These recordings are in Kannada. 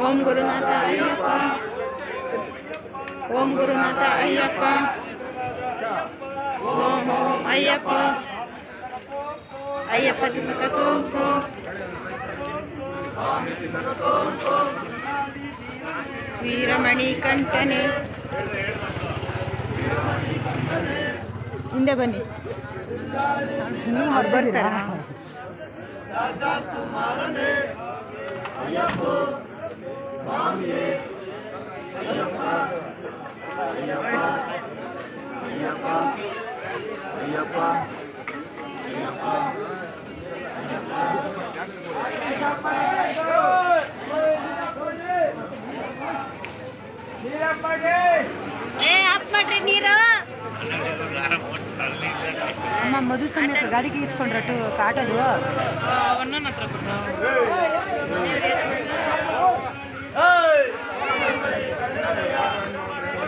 ಓಂ ಗುರುನಾಥ ಅಯ್ಯಪ್ಪ, ಓಂ ಗುರುನಾಥ ಅಯ್ಯಪ್ಪ, ಓಂ ಓಂ ಅಯ್ಯಪ್ಪ, ಅಯ್ಯಪ್ಪ ತಿಮ್ಮಕ್ಕ ತೋಂಕು, ವೀರಮಣಿ ಕಂಠನೆ. ಹಿಂದೆ ಬನ್ನಿ, ನೀವು ಬರ್ತಾರ. ನೀರು ಅಮ್ಮ ಮಧು ಸಮೇತ ಗಾಡಿಗೆ ಇಸ್ಕೊಂಡ್ರಟ್ಟು ಕಾಟೋದು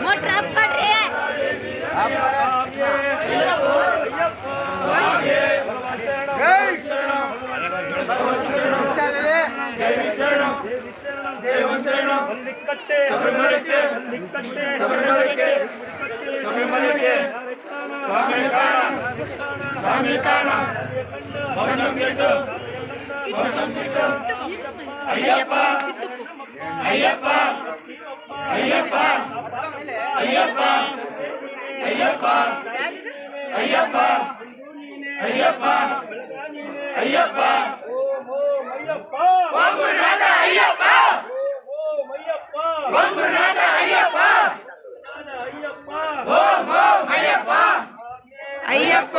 ಮೋಟ್ರ್ ಆಫ್ ಮಾಡ್ರಿ. ಅಯ್ಯಪ್ಪ ಅಯ್ಯಪ್ಪ ಅಯ್ಯಪ್ಪ ಅಯ್ಯಪ್ಪ ಅಯ್ಯಪ್ಪ ಅಯ್ಯಪ್ಪ ಅಯ್ಯಪ್ಪ ಅಯ್ಯಪ್ಪ ಓಂ ಗುರುನಾಥ ಅಯ್ಯಪ್ಪ, ಓಂ ಗುರುನಾಥ ಅಯ್ಯಪ್ಪ, ಓಂ ಓಂ ಅಯ್ಯಪ್ಪ, ಅಯ್ಯಪ್ಪ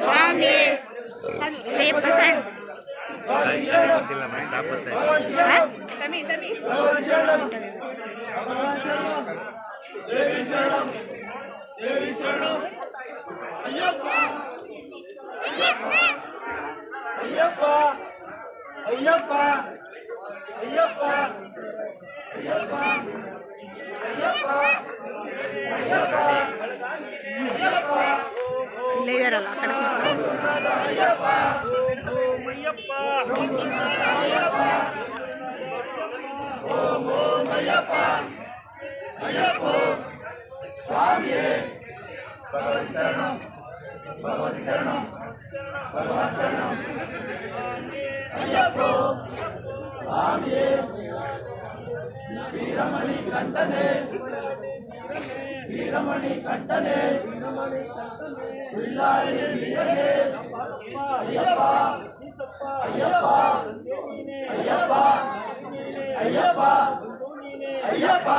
ಸ್ವಾಮಿ ಅಯ್ಯಪ್ಪ ಸಣ್ಣ ಅಯ್ಯಪ್ಪ ಅಯ್ಯಪ್ಪ ಅಯ್ಯಪ್ಪ ಅಯ್ಯಪ್ಪ ಇಲ್ಲೇ ಇದಾರಲ್ಲ ಆ ಕಡೆ ಸ್ವಾಮಿಯೇ ಭಗವತಿ ಶರಣಂ, ಭಗವತಿ ಶರಣಂ, ಭಗವತಿ ಶರಣಂ. ಅಯ್ಯಪ್ಪ ಸ್ವಾಮಿಯೇ ವೀರಮಣಿ ಕಂಠನೆ, ವೀರಮಣಿ ಕಂಠನೆ, ಬಿಲ್ಲಾರಿ ವೀರನೇ ಅಯ್ಯಪ್ಪ, ಅಯ್ಯಪ್ಪ ಅಯ್ಯಪ್ಪ ಅಯ್ಯಪ್ಪ ಅಯ್ಯಪ್ಪ